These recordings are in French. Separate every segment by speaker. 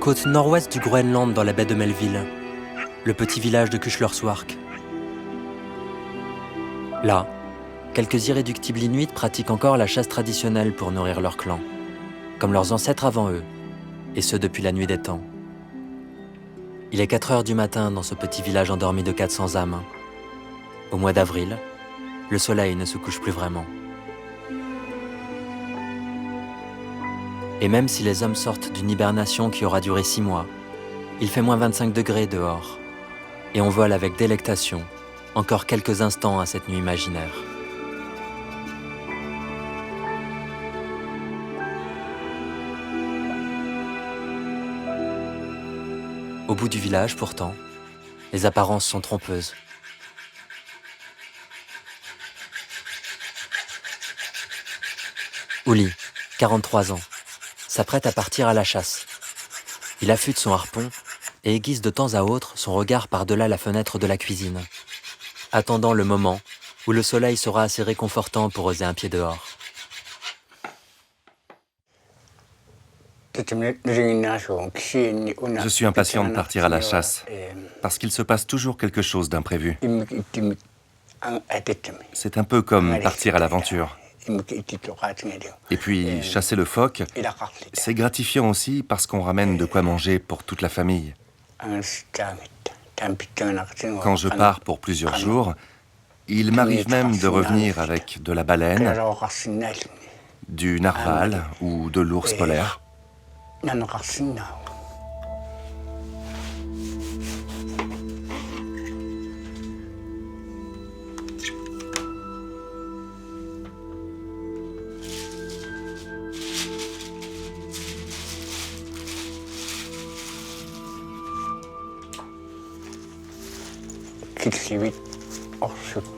Speaker 1: côte nord-ouest du Groenland dans la baie de Melville, le petit village de Kuchlerswark. Là, quelques irréductibles Inuits pratiquent encore la chasse traditionnelle pour nourrir leur clan, comme leurs ancêtres avant eux, et ce depuis la nuit des temps. Il est 4 heures du matin dans ce petit village endormi de 400 âmes. Au mois d'avril, le soleil ne se couche plus vraiment. Et même si les hommes sortent d'une hibernation qui aura duré 6 mois, il fait moins 25 degrés dehors, et on vole avec délectation encore quelques instants à cette nuit imaginaire. Au bout du village, pourtant, les apparences sont trompeuses. Uli, 43 ans, s'apprête à partir à la chasse. Il affûte son harpon et aiguise de temps à autre son regard par-delà la fenêtre de la cuisine, attendant le moment où le soleil sera assez réconfortant pour oser un pied dehors.
Speaker 2: Je suis impatient de partir à la chasse, parce qu'il se passe toujours quelque chose d'imprévu. C'est un peu comme partir à l'aventure. Et puis, chasser le phoque, c'est gratifiant aussi parce qu'on ramène de quoi manger pour toute la famille. Quand je pars pour plusieurs jours, il m'arrive même de revenir avec de la baleine, du narwal ou de l'ours polaire.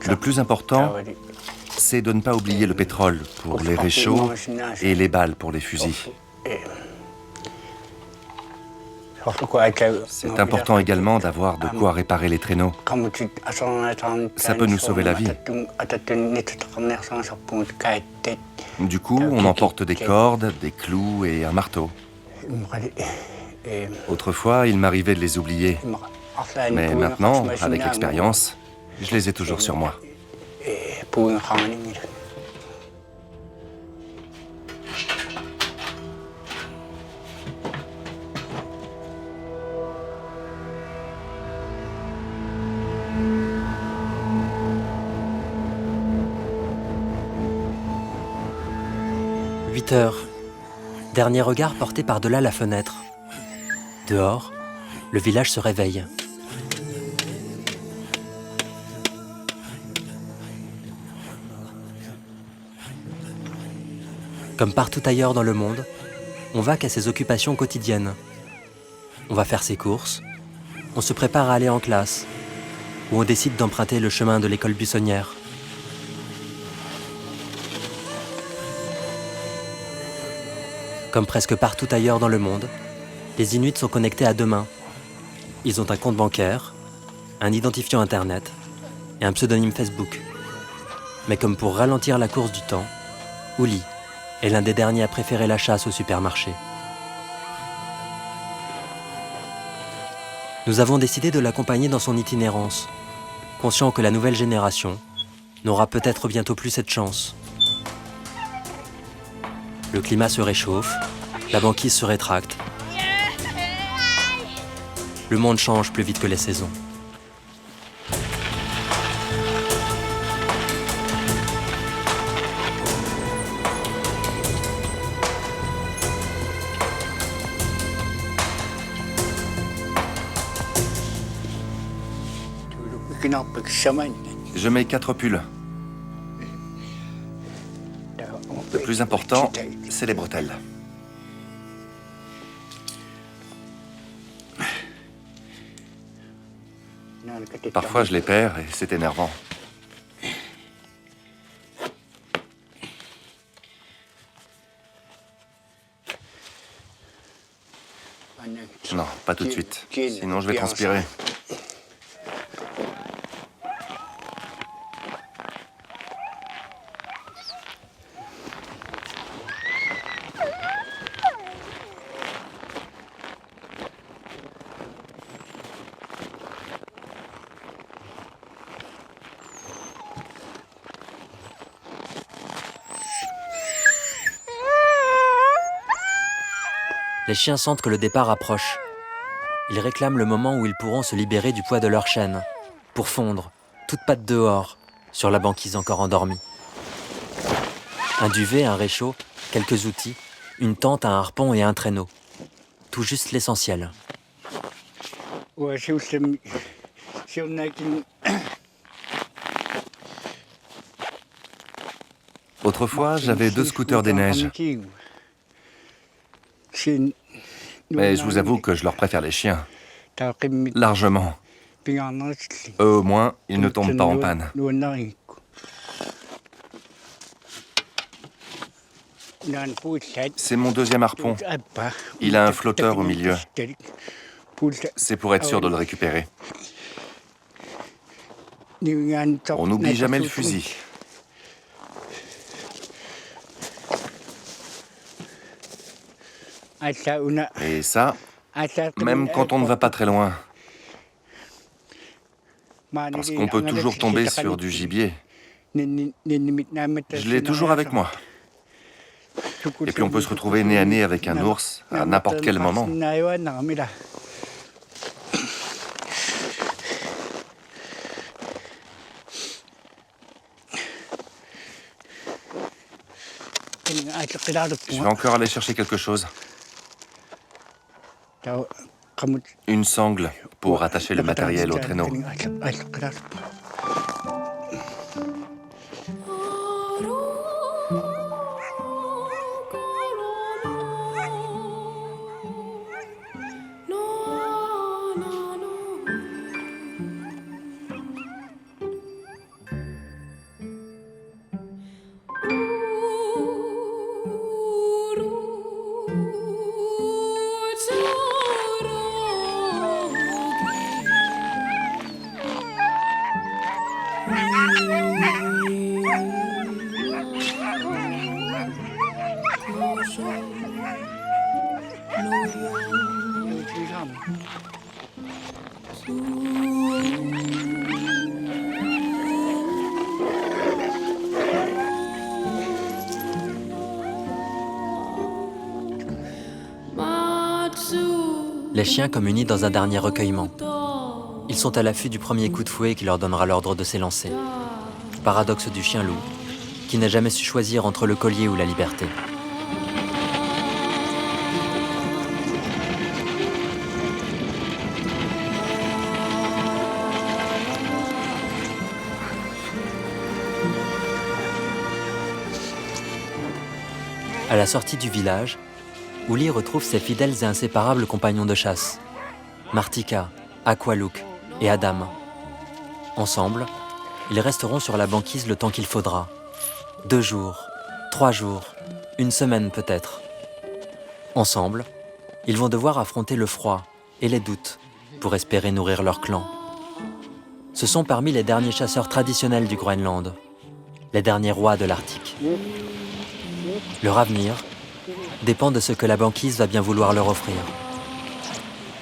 Speaker 2: Le plus important, c'est de ne pas oublier le pétrole pour les réchauds et les balles pour les fusils. C'est important également d'avoir de quoi réparer les traîneaux. Ça peut nous sauver la vie. Du coup, on emporte des cordes, des clous et un marteau. Autrefois, il m'arrivait de les oublier. Mais maintenant, avec l'expérience, je les ai toujours sur moi. «
Speaker 1: 8 heures. Dernier regard porté par-delà la fenêtre. Dehors, le village se réveille. Comme partout ailleurs dans le monde, on vaque à ses occupations quotidiennes. On va faire ses courses, on se prépare à aller en classe, ou on décide d'emprunter le chemin de l'école buissonnière. Comme presque partout ailleurs dans le monde, les Inuits sont connectés à deux mains. Ils ont un compte bancaire, un identifiant Internet et un pseudonyme Facebook. Mais comme pour ralentir la course du temps, Uli est l'un des derniers à préférer la chasse au supermarché. Nous avons décidé de l'accompagner dans son itinérance, conscients que la nouvelle génération n'aura peut-être bientôt plus cette chance. Le climat se réchauffe, la banquise se rétracte. Le monde change plus vite que les saisons.
Speaker 2: Je mets 4 pulls. Le plus important, c'est les bretelles. Parfois, je les perds et c'est énervant. Non, pas tout de suite. Sinon, je vais transpirer.
Speaker 1: Les chiens sentent que le départ approche. Ils réclament le moment où ils pourront se libérer du poids de leur chaîne, pour fondre, toutes pattes dehors, sur la banquise encore endormie. Un duvet, un réchaud, quelques outils, une tente, un harpon et un traîneau. Tout juste l'essentiel.
Speaker 2: Autrefois, j'avais 2 scooters des neiges. Mais je vous avoue que je leur préfère les chiens. Largement. Eux, au moins, ils ne tombent pas en panne. C'est mon deuxième harpon. Il a un flotteur au milieu. C'est pour être sûr de le récupérer. On n'oublie jamais le fusil. Et ça, même quand on ne va pas très loin. Parce qu'on peut toujours tomber sur du gibier. Je l'ai toujours avec moi. Et puis on peut se retrouver nez à nez avec un ours à n'importe quel moment. Je vais encore aller chercher quelque chose. Une sangle pour attacher le matériel au traîneau.
Speaker 1: Les chiens comme unis dans un dernier recueillement. Ils sont à l'affût du premier coup de fouet qui leur donnera l'ordre de s'élancer. Paradoxe du chien-loup, qui n'a jamais su choisir entre le collier ou la liberté. À la sortie du village, Uli retrouve ses fidèles et inséparables compagnons de chasse, Martika, Aqualook et Adam. Ensemble, ils resteront sur la banquise le temps qu'il faudra. 2 jours, 3 jours, 1 semaine peut-être. Ensemble, ils vont devoir affronter le froid et les doutes pour espérer nourrir leur clan. Ce sont parmi les derniers chasseurs traditionnels du Groenland, les derniers rois de l'Arctique. Leur avenir dépend de ce que la banquise va bien vouloir leur offrir.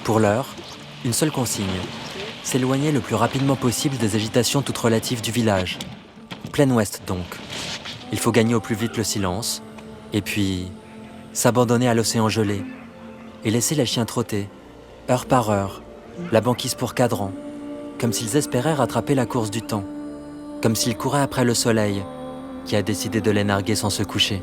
Speaker 1: Pour l'heure, une seule consigne, s'éloigner le plus rapidement possible des agitations toutes relatives du village. Plein ouest donc. Il faut gagner au plus vite le silence, et puis s'abandonner à l'océan gelé, et laisser les chiens trotter, heure par heure, la banquise pour cadran, comme s'ils espéraient rattraper la course du temps, comme s'ils couraient après le soleil, qui a décidé de les narguer sans se coucher.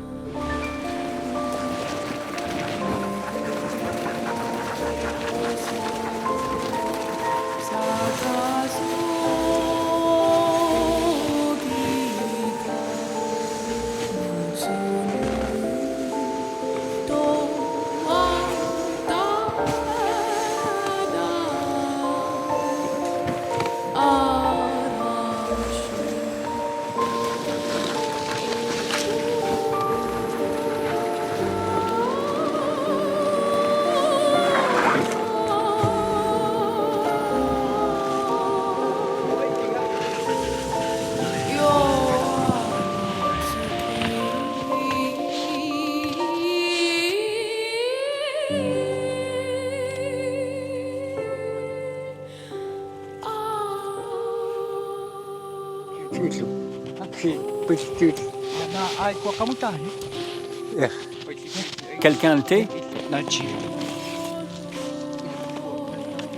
Speaker 3: Quelqu'un le thé?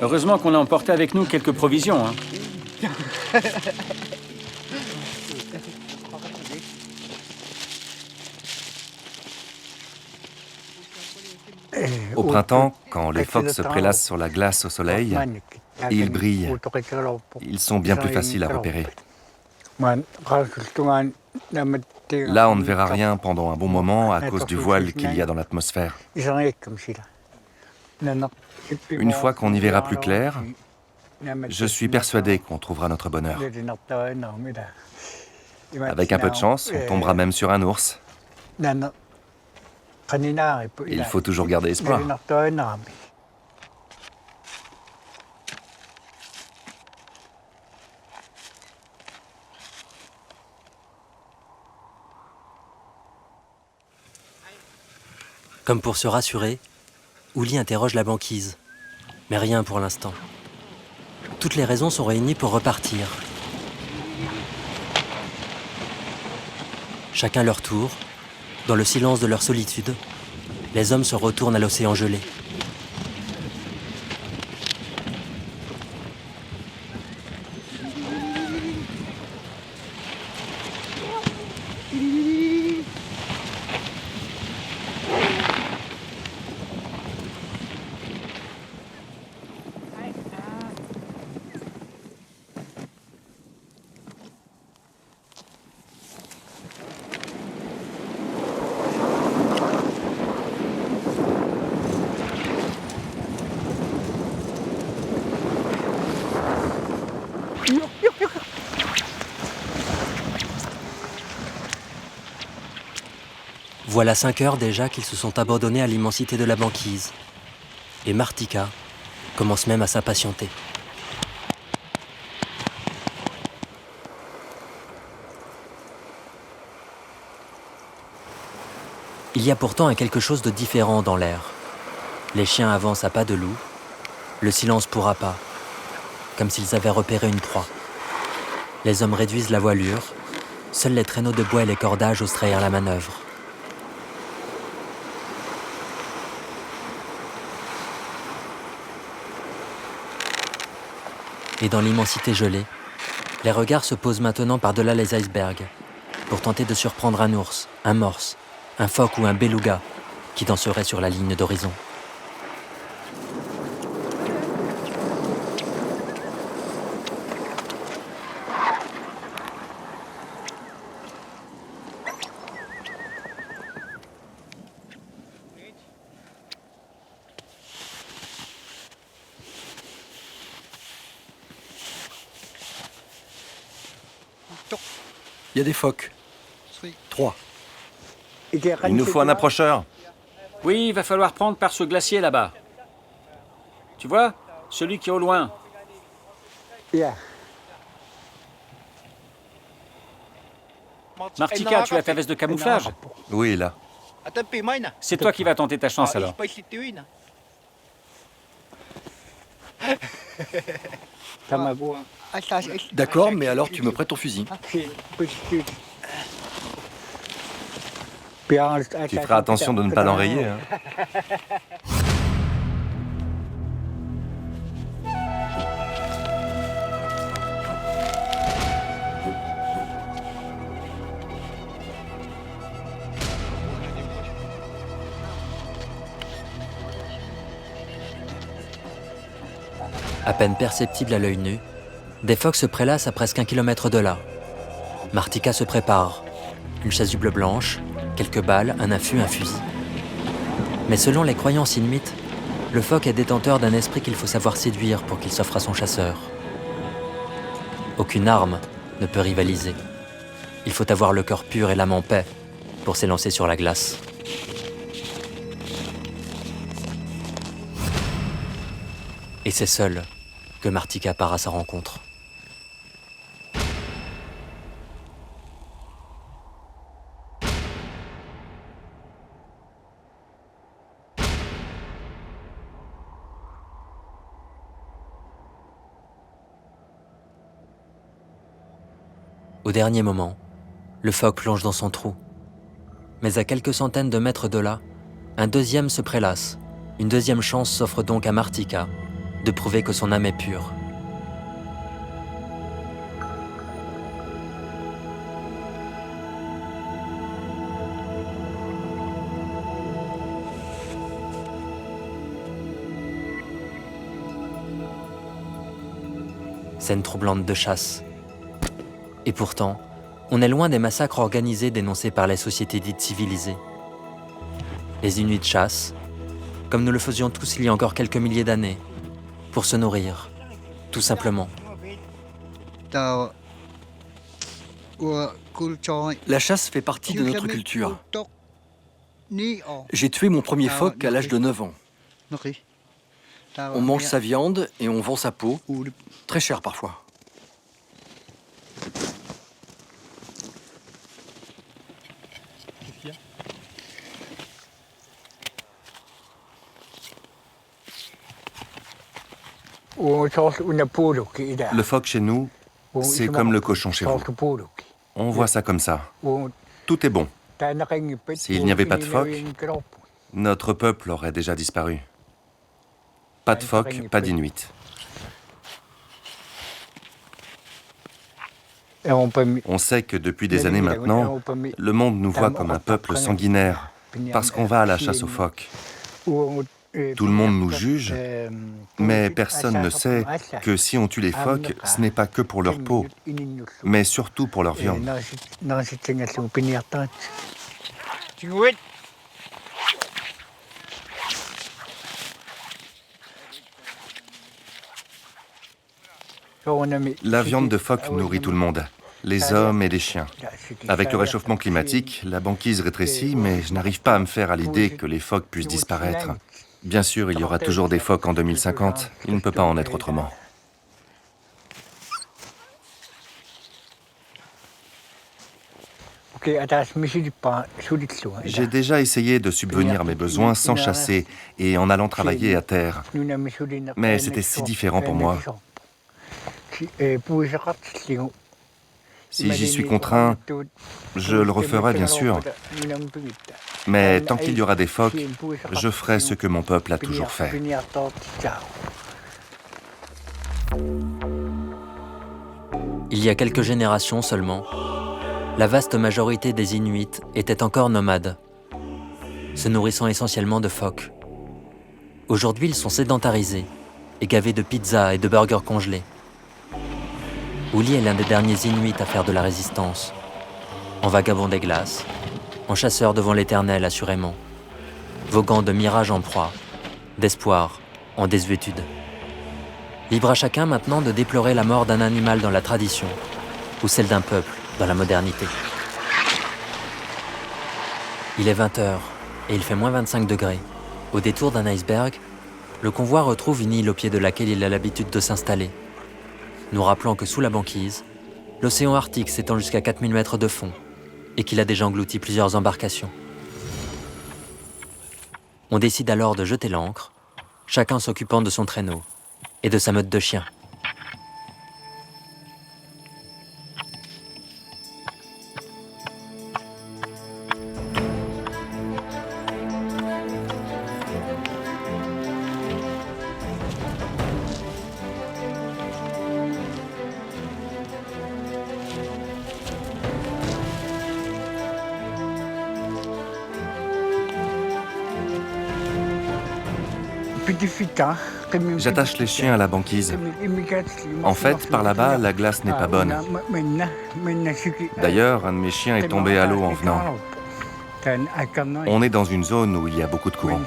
Speaker 3: Heureusement qu'on a emporté avec nous quelques provisions. Hein.
Speaker 2: Au printemps, quand les phoques se prélassent sur la glace au soleil, ils brillent. Ils sont bien plus faciles à repérer. Là, on ne verra rien pendant un bon moment à cause du voile qu'il y a dans l'atmosphère. Une fois qu'on y verra plus clair, je suis persuadé qu'on trouvera notre bonheur. Avec un peu de chance, on tombera même sur un ours. Il faut toujours garder espoir.
Speaker 1: Comme pour se rassurer, Ouli interroge la banquise. Mais rien pour l'instant. Toutes les raisons sont réunies pour repartir. Chacun leur tour, dans le silence de leur solitude, les hommes se retournent à l'océan gelé. Voilà 5 heures déjà qu'ils se sont abandonnés à l'immensité de la banquise. Et Martika commence même à s'impatienter. Il y a pourtant quelque chose de différent dans l'air. Les chiens avancent à pas de loup, le silence pour appât, comme s'ils avaient repéré une proie. Les hommes réduisent la voilure, seuls les traîneaux de bois et les cordages osent trahir la manœuvre. Et dans l'immensité gelée, les regards se posent maintenant par-delà les icebergs pour tenter de surprendre un ours, un morse, un phoque ou un beluga qui danserait sur la ligne d'horizon.
Speaker 4: Il y a des phoques. 3.
Speaker 2: Il nous faut un approcheur.
Speaker 3: Oui, il va falloir prendre par ce glacier là-bas. Tu vois? Celui qui est au loin. Martika, tu as ta veste de camouflage?
Speaker 2: Oui, là.
Speaker 3: C'est toi qui vas tenter ta chance alors.
Speaker 4: D'accord, mais alors tu me prêtes ton fusil.
Speaker 2: Tu feras attention de ne pas l'enrayer. Hein.
Speaker 1: À peine perceptible à l'œil nu, des phoques se prélassent à presque 1 kilomètre de là. Martika se prépare. Une chasuble blanche, quelques balles, un affût, un fusil. Mais selon les croyances inuites, le phoque est détenteur d'un esprit qu'il faut savoir séduire pour qu'il s'offre à son chasseur. Aucune arme ne peut rivaliser. Il faut avoir le cœur pur et l'âme en paix pour s'élancer sur la glace. Et c'est seul que Martika part à sa rencontre. Au dernier moment, le phoque plonge dans son trou. Mais à quelques centaines de mètres de là, Un deuxième se prélasse. Une deuxième chance s'offre donc à Martika de prouver que son âme est pure. Scène troublante de chasse. Et pourtant, on est loin des massacres organisés dénoncés par les sociétés dites civilisées. Les Inuits chassent, comme nous le faisions tous il y a encore quelques milliers d'années, pour se nourrir, tout simplement.
Speaker 4: La chasse fait partie de notre culture. J'ai tué mon premier phoque à l'âge de 9 ans. On mange sa viande et on vend sa peau, très cher parfois.
Speaker 2: Le phoque chez nous, c'est comme le cochon chez vous. On voit ça comme ça. Tout est bon. S'il n'y avait pas de phoque, notre peuple aurait déjà disparu. Pas de phoque, pas d'Inuit. On sait que depuis des années maintenant, le monde nous voit comme un peuple sanguinaire, parce qu'on va à la chasse aux phoques. Tout le monde nous juge, mais personne ne sait que si on tue les phoques, ce n'est pas que pour leur peau, mais surtout pour leur viande. La viande de phoque nourrit tout le monde, les hommes et les chiens. Avec le réchauffement climatique, la banquise rétrécit, mais je n'arrive pas à me faire à l'idée que les phoques puissent disparaître. Bien sûr, il y aura toujours des phoques en 2050, il ne peut pas en être autrement. J'ai déjà essayé de subvenir à mes besoins sans chasser et en allant travailler à terre. Mais c'était si différent pour moi. Si j'y suis contraint, je le referai bien sûr. Mais tant qu'il y aura des phoques, je ferai ce que mon peuple a toujours fait.
Speaker 1: Il y a quelques générations seulement, la vaste majorité des Inuits étaient encore nomades, se nourrissant essentiellement de phoques. Aujourd'hui, ils sont sédentarisés et gavés de pizzas et de burgers congelés. Uli est l'un des derniers Inuits à faire de la résistance, en vagabond des glaces, en chasseur devant l'éternel assurément, voguant de mirage en proie, d'espoir en désuétude. Libre à chacun maintenant de déplorer la mort d'un animal dans la tradition, ou celle d'un peuple dans la modernité. Il est 20h et il fait moins 25 degrés. Au détour d'un iceberg, le convoi retrouve une île au pied de laquelle il a l'habitude de s'installer, nous rappelant que sous la banquise, l'océan Arctique s'étend jusqu'à 4000 mètres de fond et qu'il a déjà englouti plusieurs embarcations. On décide alors de jeter l'ancre, chacun s'occupant de son traîneau et de sa meute de chiens.
Speaker 2: J'attache les chiens à la banquise. En fait, par là-bas, la glace n'est pas bonne. D'ailleurs, un de mes chiens est tombé à l'eau en venant. On est dans une zone où il y a beaucoup de courant.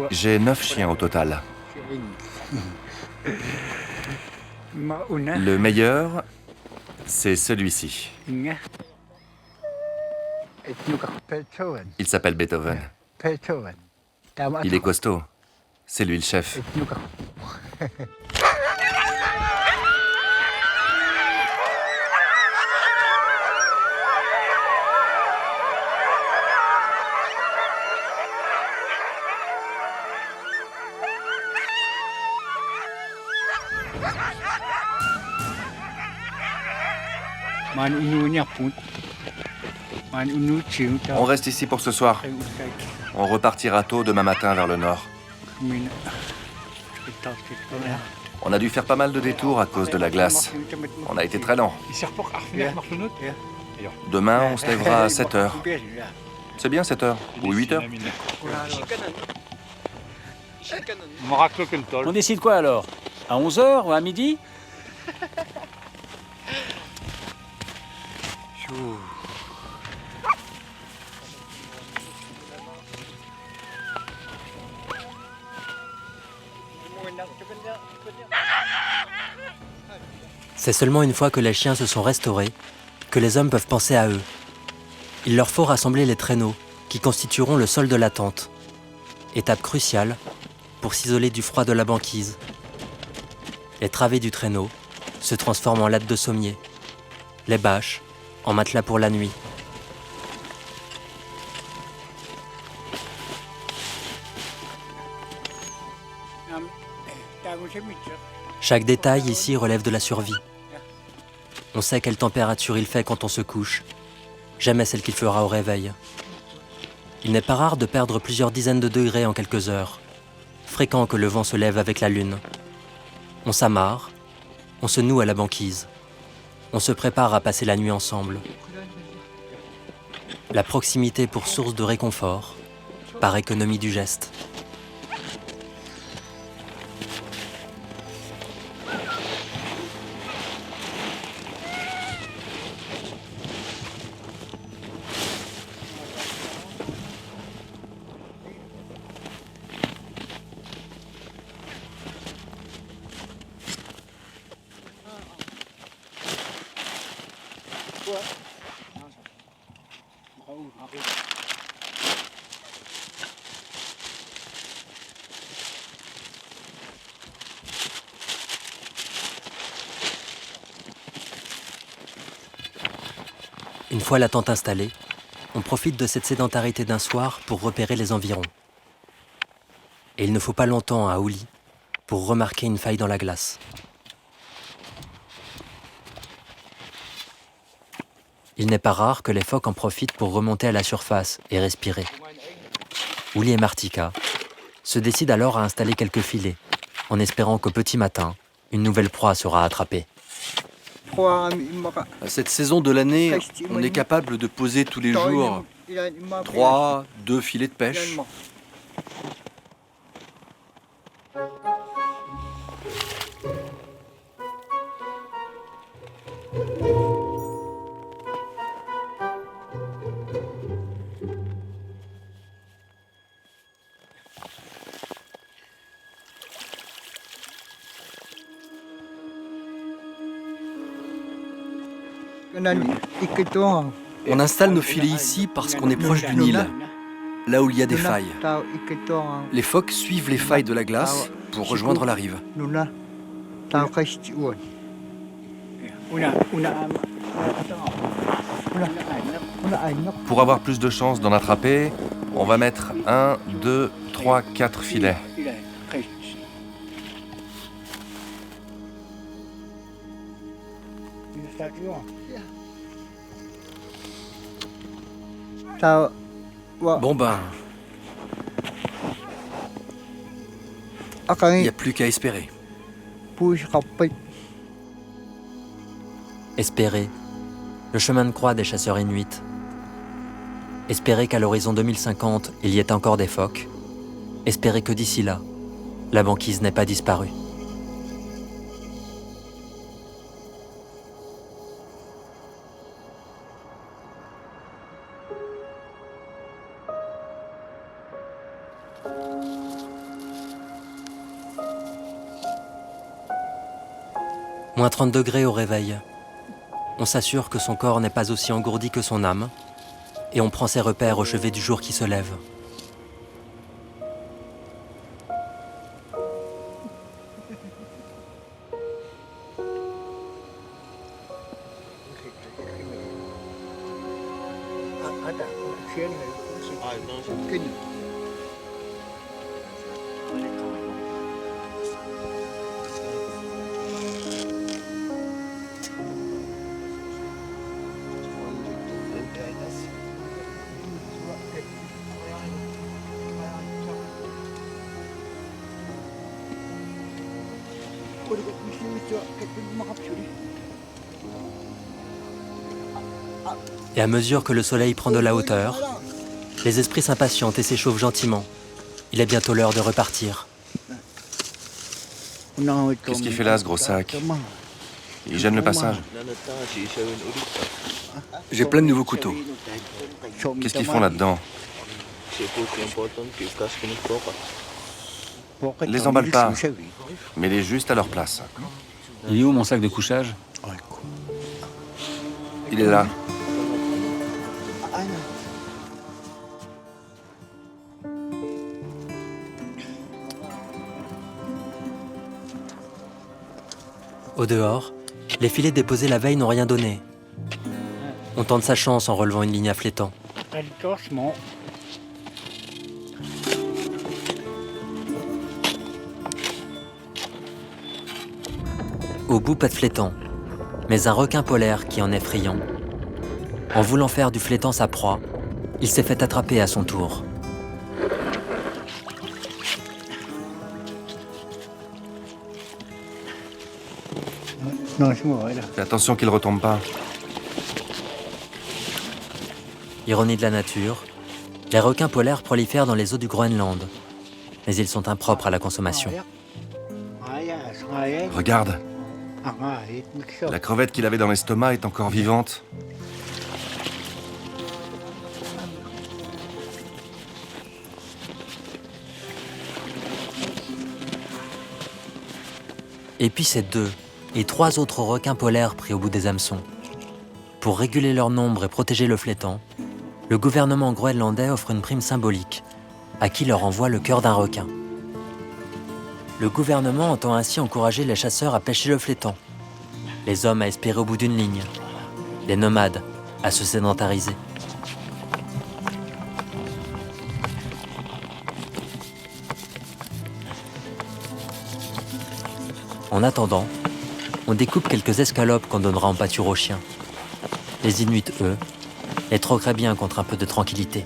Speaker 2: J'ai 9 chiens au total. Le meilleur, c'est celui-ci. Il s'appelle Beethoven. Il est costaud. C'est lui le chef. On reste ici pour ce soir. On repartira tôt demain matin vers le nord. On a dû faire pas mal de détours à cause de la glace. On a été très lent. Demain, on se lèvera à 7 heures. C'est bien 7 heures ou 8 heures.
Speaker 3: On décide quoi alors? À 11 h ou à midi?
Speaker 1: C'est seulement une fois que les chiens se sont restaurés que les hommes peuvent penser à eux. Il leur faut rassembler les traîneaux qui constitueront le sol de la tente. Étape cruciale pour s'isoler du froid de la banquise. Les travées du traîneau se transforment en lattes de sommier, les bâches en matelas pour la nuit. Chaque détail ici relève de la survie. On sait quelle température il fait quand on se couche, jamais celle qu'il fera au réveil. Il n'est pas rare de perdre plusieurs dizaines de degrés en quelques heures, fréquent que le vent se lève avec la lune. On s'amarre, on se noue à la banquise, on se prépare à passer la nuit ensemble. La proximité pour source de réconfort, par économie du geste. Une fois la tente installée, on profite de cette sédentarité d'un soir pour repérer les environs. Et il ne faut pas longtemps à Ouli pour remarquer une faille dans la glace. Il n'est pas rare que les phoques en profitent pour remonter à la surface et respirer. Ouli et Martika se décident alors à installer quelques filets, en espérant qu'au petit matin, une nouvelle proie sera attrapée.
Speaker 4: À cette saison de l'année, on est capable de poser tous les jours 3, 2 filets de pêche. On installe nos filets ici parce qu'on est proche du Nil, là où il y a des failles. Les phoques suivent les failles de la glace pour rejoindre la rive.
Speaker 2: Pour avoir plus de chances d'en attraper, on va mettre 1, 2, 3, 4 filets.
Speaker 4: Bon ben, il n'y a plus qu'à espérer.
Speaker 1: Espérer, le chemin de croix des chasseurs inuits. Espérer qu'à l'horizon 2050, il y ait encore des phoques. Espérer que d'ici là, la banquise n'ait pas disparu. Moins 30 degrés au réveil. On s'assure que son corps n'est pas aussi engourdi que son âme, et on prend ses repères au chevet du jour qui se lève. Et à mesure que le soleil prend de la hauteur, les esprits s'impatientent et s'échauffent gentiment. Il est bientôt l'heure de repartir.
Speaker 2: Qu'est-ce qu'il fait là, ce gros sac? Il gêne le passage.
Speaker 4: J'ai plein de nouveaux couteaux.
Speaker 2: Qu'est-ce qu'ils font là-dedans? Les emballe pas. Mets-les juste à leur place.
Speaker 3: Il est où mon sac de couchage?
Speaker 2: Il est là.
Speaker 1: Au dehors, les filets déposés la veille n'ont rien donné. On tente sa chance en relevant une ligne à flétan. Au bout, pas de flétan, mais un requin polaire qui en est friand. En voulant faire du flétan sa proie, il s'est fait attraper à son tour.
Speaker 2: Fais attention qu'il retombe pas.
Speaker 1: Ironie de la nature, les requins polaires prolifèrent dans les eaux du Groenland, mais ils sont impropres à la consommation.
Speaker 2: Regarde, la crevette qu'il avait dans l'estomac est encore vivante.
Speaker 1: Et puis ces 2 et 3 autres requins polaires pris au bout des hameçons. Pour réguler leur nombre et protéger le flétan, le gouvernement groenlandais offre une prime symbolique à qui leur envoie le cœur d'un requin. Le gouvernement entend ainsi encourager les chasseurs à pêcher le flétan, les hommes à espérer au bout d'une ligne, les nomades à se sédentariser. En attendant, on découpe quelques escalopes qu'on donnera en pâture aux chiens. Les Inuits, eux, les troqueraient bien contre un peu de tranquillité.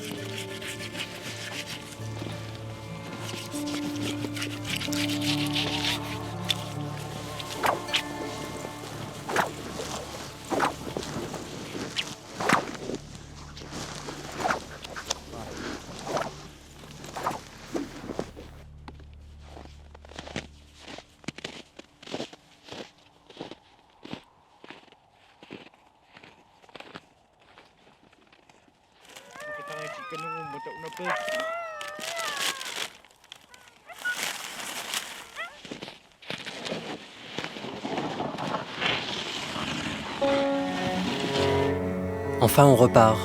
Speaker 1: Enfin, on repart.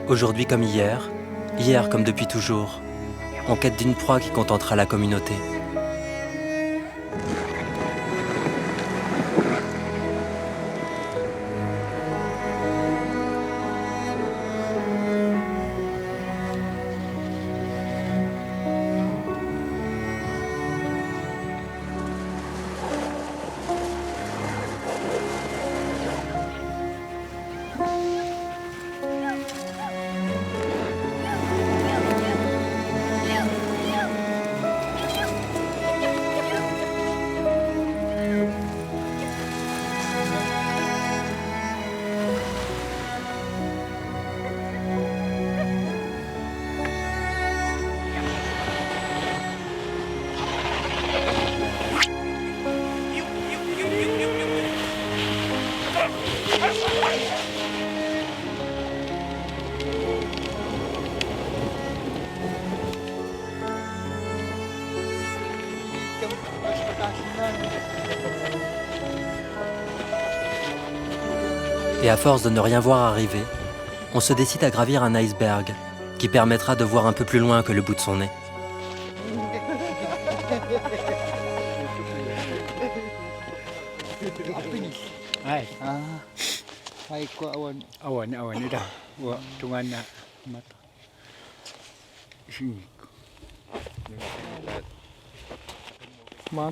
Speaker 1: Aujourd'hui comme hier, hier comme depuis toujours, en quête d'une proie qui contentera la communauté. Et à force de ne rien voir arriver, on se décide à gravir un iceberg qui permettra de voir un peu plus loin que le bout de son nez.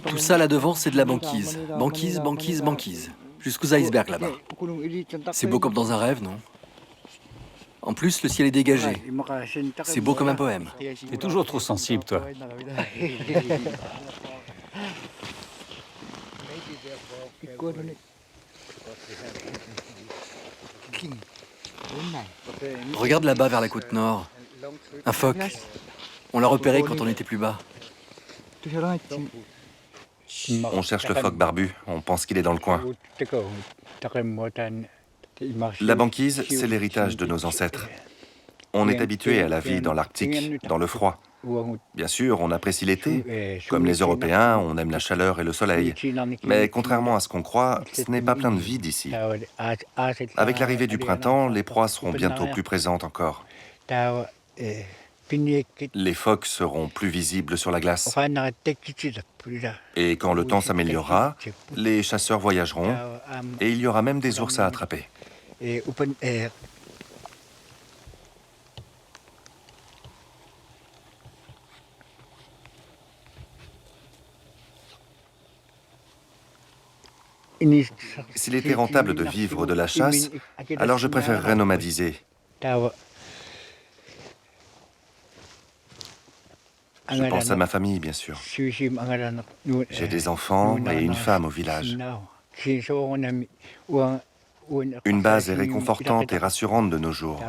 Speaker 4: Tout ça là devant, c'est de la banquise. Banquise, banquise, banquise. Jusqu'aux icebergs là-bas. C'est beau comme dans un rêve, non? En plus, le ciel est dégagé. C'est beau comme un poème.
Speaker 3: T'es toujours trop sensible, toi.
Speaker 4: Regarde là-bas vers la côte nord. Un phoque. On l'a repéré quand on était plus bas.
Speaker 2: On cherche le phoque barbu, on pense qu'il est dans le coin. La banquise, c'est l'héritage de nos ancêtres. On est habitué à la vie dans l'Arctique, dans le froid. Bien sûr, on apprécie l'été. Comme les Européens, on aime la chaleur et le soleil. Mais contrairement à ce qu'on croit, ce n'est pas plein de vie d'ici. Avec l'arrivée du printemps, les proies seront bientôt plus présentes encore. Les phoques seront plus visibles sur la glace. Et quand le temps s'améliorera, les chasseurs voyageront et il y aura même des ours à attraper. S'il était rentable de vivre de la chasse, alors je préférerais nomadiser. Je pense à ma famille, bien sûr. J'ai des enfants et une femme au village. Une base est réconfortante et rassurante de nos jours.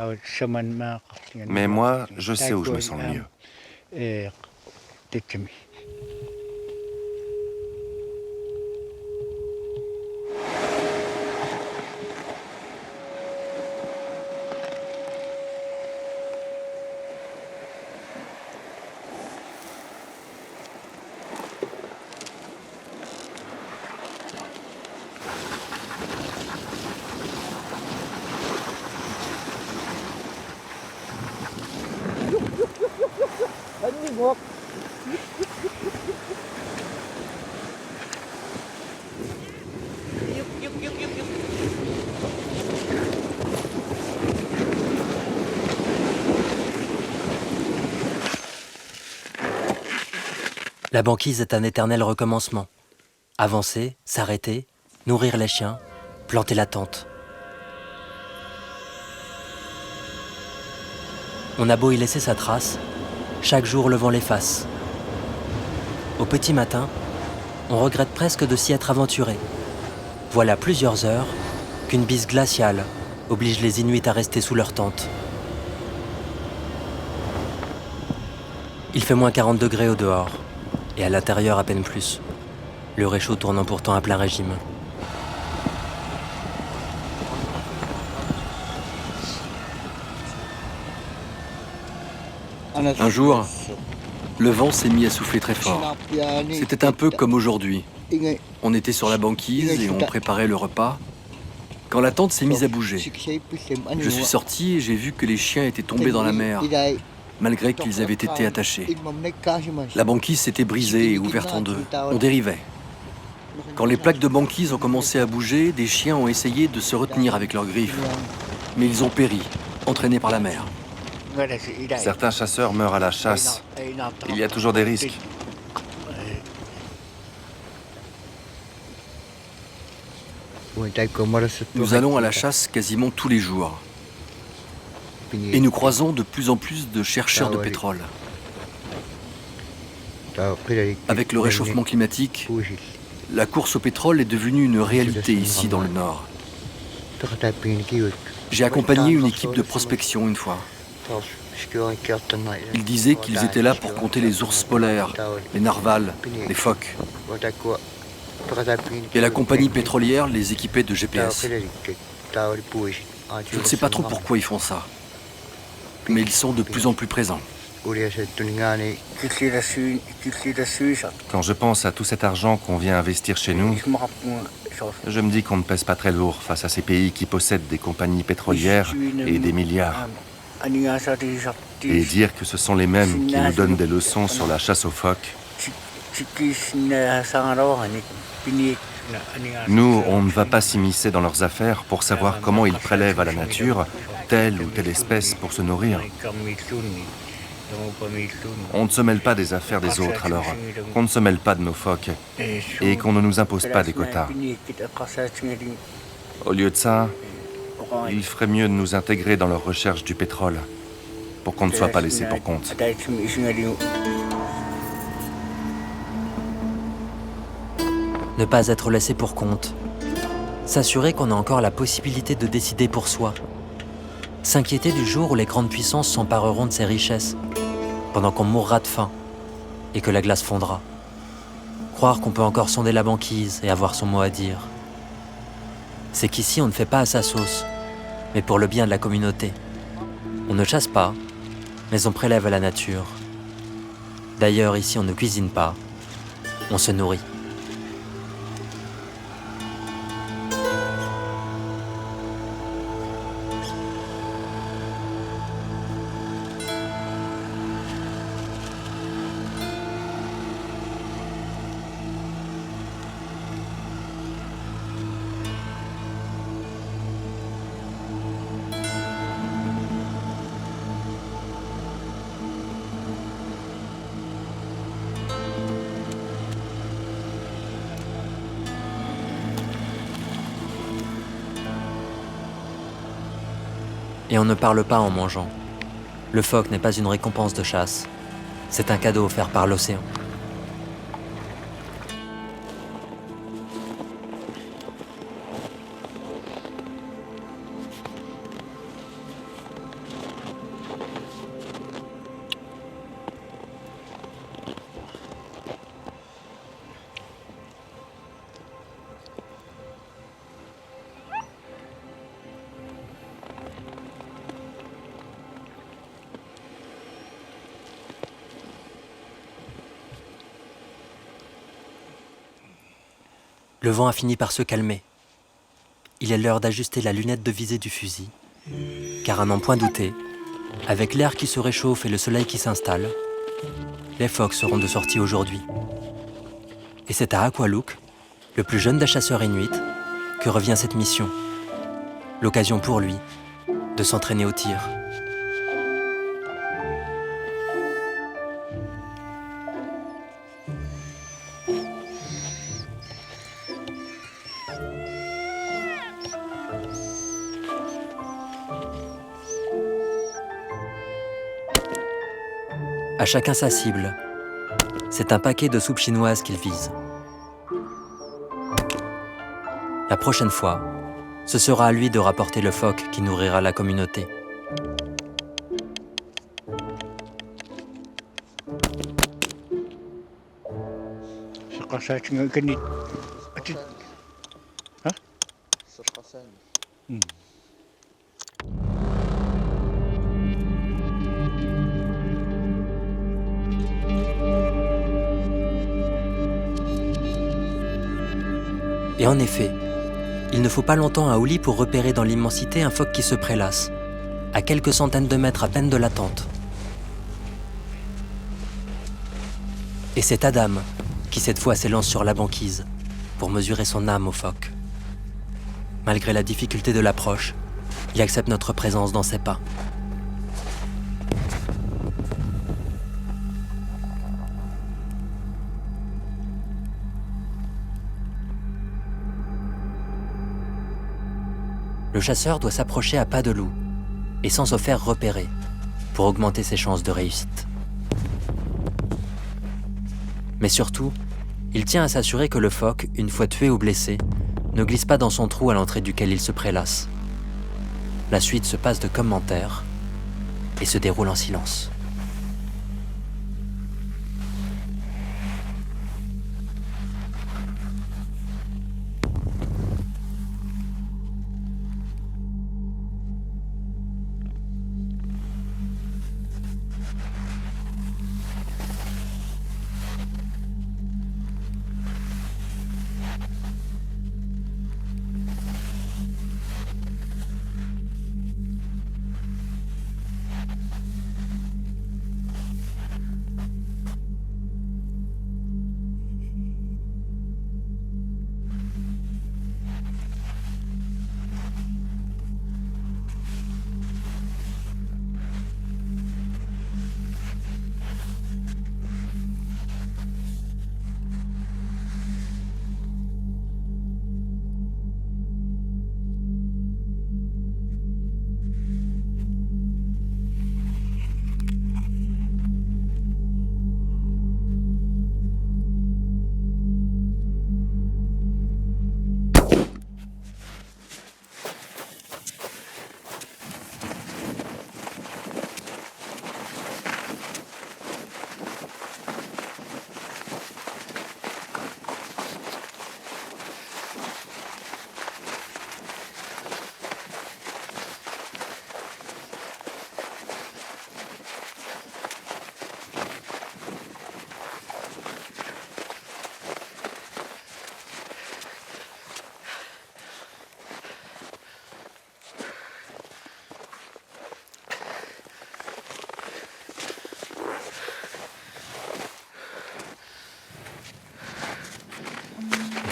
Speaker 2: Mais moi, je sais où je me sens le mieux.
Speaker 1: La banquise est un éternel recommencement. Avancer, s'arrêter, nourrir les chiens, planter la tente. On a beau y laisser sa trace, chaque jour le vent l'efface. Au petit matin, on regrette presque de s'y être aventuré. Voilà plusieurs heures qu'une bise glaciale oblige les Inuits à rester sous leur tente. Il fait moins 40 degrés au dehors, et à l'intérieur à peine plus. Le réchaud tournant pourtant à plein régime.
Speaker 4: Un jour, le vent s'est mis à souffler très fort. C'était un peu comme aujourd'hui. On était sur la banquise et on préparait le repas, quand la tente s'est mise à bouger. Je suis sorti et j'ai vu que les chiens étaient tombés dans la mer, malgré qu'ils avaient été attachés. La banquise s'était brisée et ouverte en deux. On dérivait. Quand les plaques de banquise ont commencé à bouger, des chiens ont essayé de se retenir avec leurs griffes. Mais ils ont péri, entraînés par la mer.
Speaker 2: Certains chasseurs meurent à la chasse. Il y a toujours des risques.
Speaker 4: Nous allons à la chasse quasiment tous les jours. Et nous croisons de plus en plus de chercheurs de pétrole. Avec le réchauffement climatique, la course au pétrole est devenue une réalité ici dans le Nord. J'ai accompagné une équipe de prospection une fois. Ils disaient qu'ils étaient là pour compter les ours polaires, les narvals, les phoques. Et la compagnie pétrolière les équipait de GPS. Je ne sais pas trop pourquoi ils font ça, mais ils sont de plus en plus présents.
Speaker 2: Quand je pense à tout cet argent qu'on vient investir chez nous, je me dis qu'on ne pèse pas très lourd face à ces pays qui possèdent des compagnies pétrolières et des milliards. Et dire que ce sont les mêmes qui nous donnent des leçons sur la chasse aux phoques. Nous, on ne va pas s'immiscer dans leurs affaires pour savoir comment ils prélèvent à la nature telle ou telle espèce pour se nourrir. On ne se mêle pas des affaires des autres, alors qu'on ne se mêle pas de nos phoques et qu'on ne nous impose pas des quotas. Au lieu de ça, il ferait mieux de nous intégrer dans leur recherche du pétrole pour qu'on ne soit pas laissé pour compte.
Speaker 1: Ne pas être laissé pour compte. S'assurer qu'on a encore la possibilité de décider pour soi. S'inquiéter du jour où les grandes puissances s'empareront de ces richesses, pendant qu'on mourra de faim et que la glace fondra. Croire qu'on peut encore sonder la banquise et avoir son mot à dire. C'est qu'ici on ne fait pas à sa sauce, mais pour le bien de la communauté. On ne chasse pas, mais on prélève à la nature. D'ailleurs, ici on ne cuisine pas, on se nourrit. Et on ne parle pas en mangeant. Le phoque n'est pas une récompense de chasse, c'est un cadeau offert par l'océan. Le vent a fini par se calmer. Il est l'heure d'ajuster la lunette de visée du fusil, car à n'en point douter, avec l'air qui se réchauffe et le soleil qui s'installe, les phoques seront de sortie aujourd'hui. Et c'est à Aqualook, le plus jeune des chasseurs inuits, que revient cette mission. L'occasion pour lui de s'entraîner au tir. À chacun sa cible. C'est un paquet de soupe chinoise qu'il vise. La prochaine fois, ce sera à lui de rapporter le phoque qui nourrira la communauté. Et en effet, il ne faut pas longtemps à Ouli pour repérer dans l'immensité un phoque qui se prélasse, à quelques centaines de mètres à peine de la tente. Et c'est Adam qui cette fois s'élance sur la banquise pour mesurer son âme au phoque. Malgré la difficulté de l'approche, il accepte notre présence dans ses pas. Le chasseur doit s'approcher à pas de loup et sans se faire repérer pour augmenter ses chances de réussite. Mais surtout, il tient à s'assurer que le phoque, une fois tué ou blessé, ne glisse pas dans son trou à l'entrée duquel il se prélasse. La suite se passe de commentaires et se déroule en silence.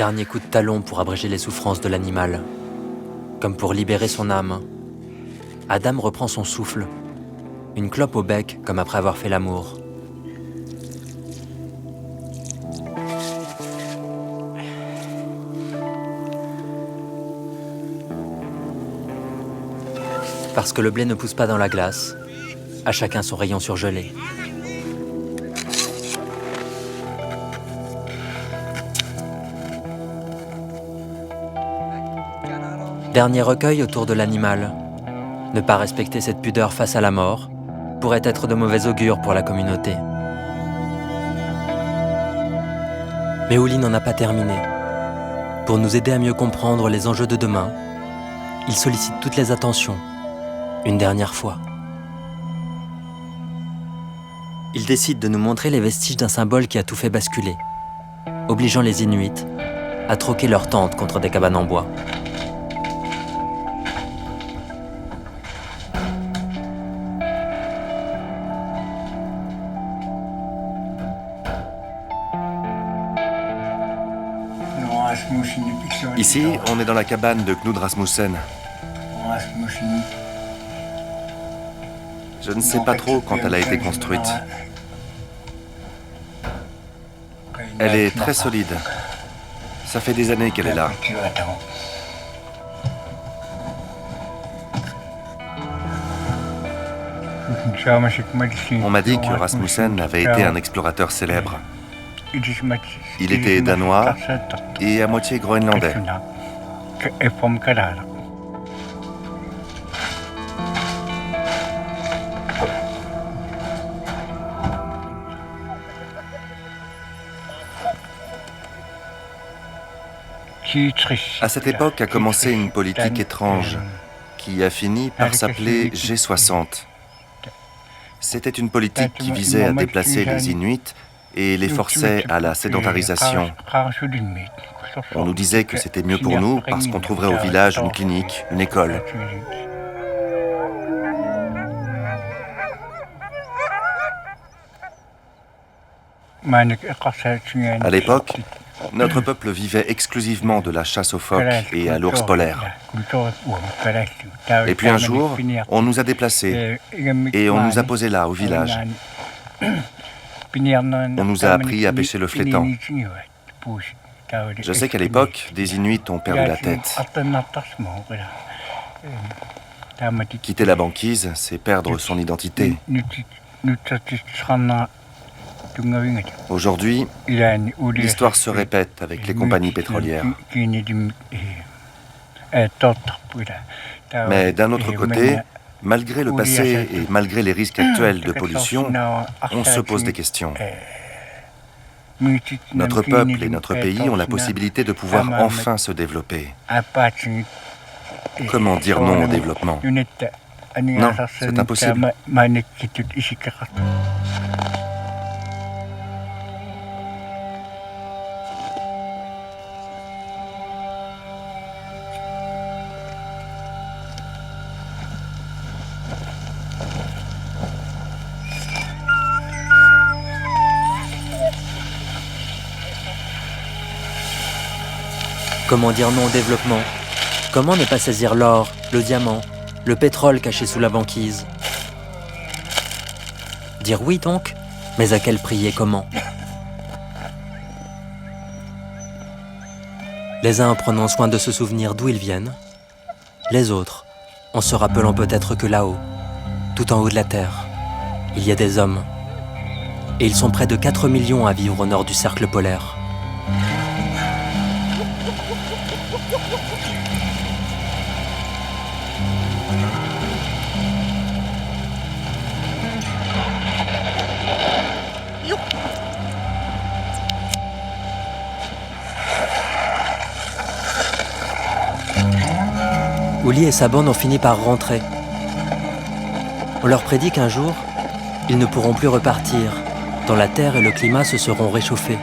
Speaker 1: Dernier coup de talon pour abréger les souffrances de l'animal. Comme pour libérer son âme. Adam reprend son souffle. Une clope au bec, comme après avoir fait l'amour. Parce que le blé ne pousse pas dans la glace, à chacun son rayon surgelé. Dernier recueil autour de l'animal. Ne pas respecter cette pudeur face à la mort pourrait être de mauvais augure pour la communauté. Mais Uli n'en a pas terminé. Pour nous aider à mieux comprendre les enjeux de demain, il sollicite toutes les attentions, une dernière fois. Il décide de nous montrer les vestiges d'un symbole qui a tout fait basculer, obligeant les Inuits à troquer leurs tentes contre des cabanes en bois.
Speaker 2: Ici, on est dans la cabane de Knud Rasmussen. Je ne sais pas trop quand elle a été construite. Elle est très solide. Ça fait des années qu'elle est là. On m'a dit que Rasmussen avait été un explorateur célèbre. Il était danois et à moitié groenlandais. À cette époque a commencé une politique étrange qui a fini par s'appeler G60. C'était une politique qui visait à déplacer les Inuits et les forçait à la sédentarisation. On nous disait que c'était mieux pour nous parce qu'on trouverait au village une clinique, une école. À l'époque, notre peuple vivait exclusivement de la chasse aux phoques et à l'ours polaire. Et puis un jour, on nous a déplacés et on nous a posés là, au village. On nous a appris à pêcher le flétan. Je sais qu'à l'époque, des Inuits ont perdu la tête. Quitter la banquise, c'est perdre son identité. Aujourd'hui, l'histoire se répète avec les compagnies pétrolières. Mais d'un autre côté, malgré le passé et malgré les risques actuels de pollution, on se pose des questions. Notre peuple et notre pays ont la possibilité de pouvoir enfin se développer. Comment dire non au développement? Non, c'est impossible.
Speaker 1: Comment dire non au développement? Comment ne pas saisir l'or, le diamant, le pétrole caché sous la banquise? Dire oui donc, mais à quel prix et comment? Les uns en prenant soin de se souvenir d'où ils viennent, les autres en se rappelant peut-être que là-haut, tout en haut de la Terre, il y a des hommes. Et ils sont près de 4 millions à vivre au nord du cercle polaire. Uli et sa bande ont fini par rentrer. On leur prédit qu'un jour, ils ne pourront plus repartir, tant la terre et le climat se seront réchauffés.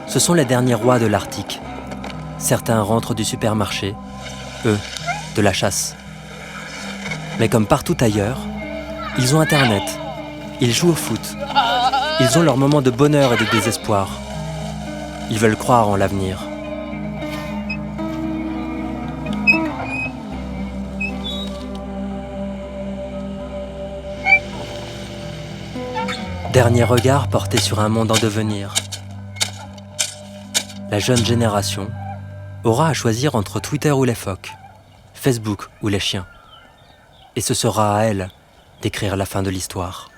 Speaker 1: Ce sont les derniers rois de l'Arctique. Certains rentrent du supermarché, eux, de la chasse. Mais comme partout ailleurs, ils ont Internet, ils jouent au foot, ils ont leurs moments de bonheur et de désespoir. Ils veulent croire en l'avenir. Dernier regard porté sur un monde en devenir. La jeune génération aura à choisir entre Twitter ou les phoques, Facebook ou les chiens. Et ce sera à elle d'écrire la fin de l'histoire.